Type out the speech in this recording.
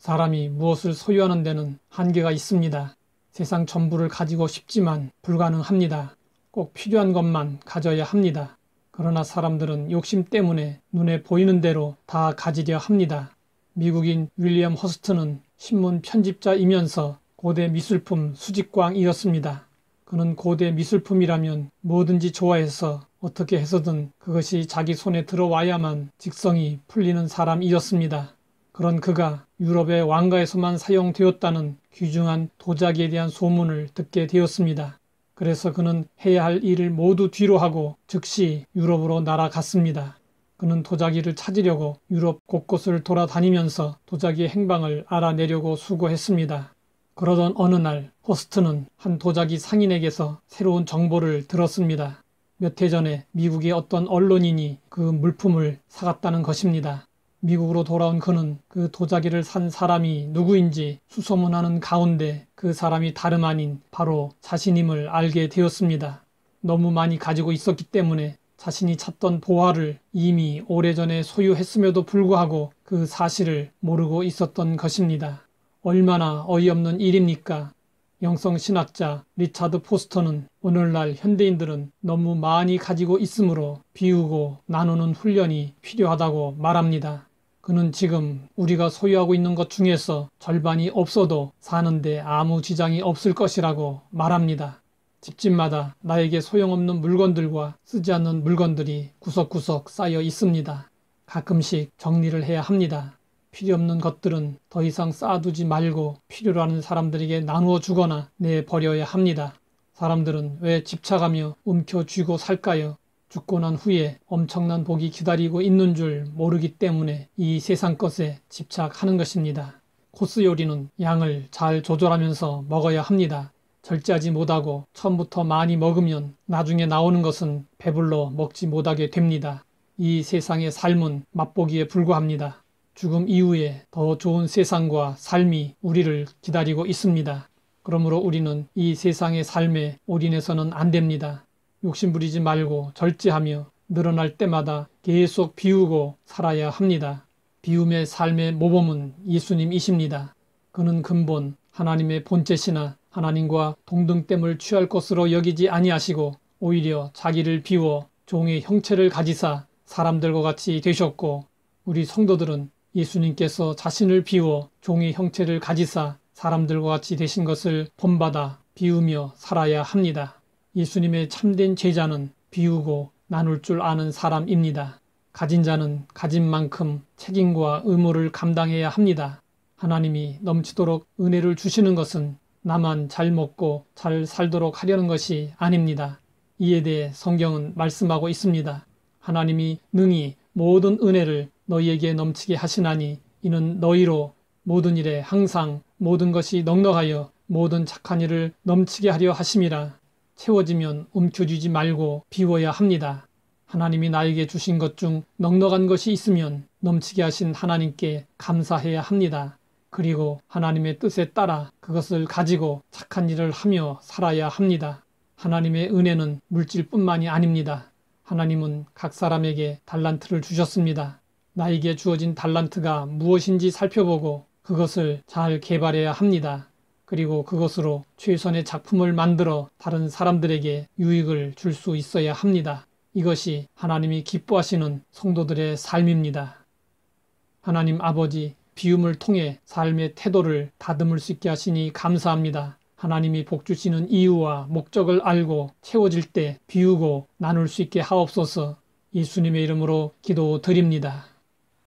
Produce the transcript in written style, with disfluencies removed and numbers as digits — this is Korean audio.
사람이 무엇을 소유하는 데는 한계가 있습니다. 세상 전부를 가지고 싶지만 불가능합니다. 꼭 필요한 것만 가져야 합니다. 그러나 사람들은 욕심 때문에 눈에 보이는 대로 다 가지려 합니다. 미국인 윌리엄 허스트는 신문 편집자이면서 고대 미술품 수집광이었습니다. 그는 고대 미술품이라면 뭐든지 좋아해서 어떻게 해서든 그것이 자기 손에 들어와야만 직성이 풀리는 사람이었습니다. 그런 그가 유럽의 왕가에서만 사용되었다는 귀중한 도자기에 대한 소문을 듣게 되었습니다. 그래서 그는 해야 할 일을 모두 뒤로 하고 즉시 유럽으로 날아갔습니다. 그는 도자기를 찾으려고 유럽 곳곳을 돌아다니면서 도자기의 행방을 알아내려고 수고했습니다. 그러던 어느 날 호스트는 한 도자기 상인에게서 새로운 정보를 들었습니다. 몇 해 전에 미국의 어떤 언론인이 그 물품을 사갔다는 것입니다. 미국으로 돌아온 그는 그 도자기를 산 사람이 누구인지 수소문하는 가운데 그 사람이 다름 아닌 바로 자신임을 알게 되었습니다. 너무 많이 가지고 있었기 때문에 자신이 찾던 보화를 이미 오래전에 소유했음에도 불구하고 그 사실을 모르고 있었던 것입니다. 얼마나 어이없는 일입니까? 영성신학자 리차드 포스터는 오늘날 현대인들은 너무 많이 가지고 있으므로 비우고 나누는 훈련이 필요하다고 말합니다. 그는 지금 우리가 소유하고 있는 것 중에서 절반이 없어도 사는데 아무 지장이 없을 것이라고 말합니다. 집집마다 나에게 소용없는 물건들과 쓰지 않는 물건들이 구석구석 쌓여 있습니다. 가끔씩 정리를 해야 합니다. 필요 없는 것들은 더 이상 쌓아두지 말고 필요로 하는 사람들에게 나누어 주거나 내버려야 합니다. 사람들은 왜 집착하며 움켜쥐고 살까요? 죽고 난 후에 엄청난 복이 기다리고 있는 줄 모르기 때문에 이 세상 것에 집착하는 것입니다. 코스 요리는 양을 잘 조절하면서 먹어야 합니다. 절제하지 못하고 처음부터 많이 먹으면 나중에 나오는 것은 배불러 먹지 못하게 됩니다. 이 세상의 삶은 맛보기에 불과합니다. 죽음 이후에 더 좋은 세상과 삶이 우리를 기다리고 있습니다. 그러므로 우리는 이 세상의 삶에 올인해서는 안 됩니다. 욕심부리지 말고 절제하며 늘어날 때마다 계속 비우고 살아야 합니다. 비움의 삶의 모범은 예수님이십니다. 그는 근본 하나님의 본체시나 하나님과 동등됨을 취할 것으로 여기지 아니하시고 오히려 자기를 비워 종의 형체를 가지사 사람들과 같이 되셨고 우리 성도들은 예수님께서 자신을 비워 종의 형체를 가지사 사람들과 같이 되신 것을 본받아 비우며 살아야 합니다. 예수님의 참된 제자는 비우고 나눌 줄 아는 사람입니다. 가진 자는 가진 만큼 책임과 의무를 감당해야 합니다. 하나님이 넘치도록 은혜를 주시는 것은 나만 잘 먹고 잘 살도록 하려는 것이 아닙니다. 이에 대해 성경은 말씀하고 있습니다. 하나님이 능히 모든 은혜를 너희에게 넘치게 하시나니 이는 너희로 모든 일에 항상 모든 것이 넉넉하여 모든 착한 일을 넘치게 하려 하심이라. 채워지면 움켜쥐지 말고 비워야 합니다. 하나님이 나에게 주신 것 중 넉넉한 것이 있으면 넘치게 하신 하나님께 감사해야 합니다. 그리고 하나님의 뜻에 따라 그것을 가지고 착한 일을 하며 살아야 합니다. 하나님의 은혜는 물질뿐만이 아닙니다. 하나님은 각 사람에게 달란트를 주셨습니다. 나에게 주어진 달란트가 무엇인지 살펴보고 그것을 잘 개발해야 합니다. 그리고 그것으로 최선의 작품을 만들어 다른 사람들에게 유익을 줄 수 있어야 합니다. 이것이 하나님이 기뻐하시는 성도들의 삶입니다. 하나님 아버지, 비움을 통해 삶의 태도를 다듬을 수 있게 하시니 감사합니다. 하나님이 복 주시는 이유와 목적을 알고 채워질 때 비우고 나눌 수 있게 하옵소서. 예수님의 이름으로 기도드립니다.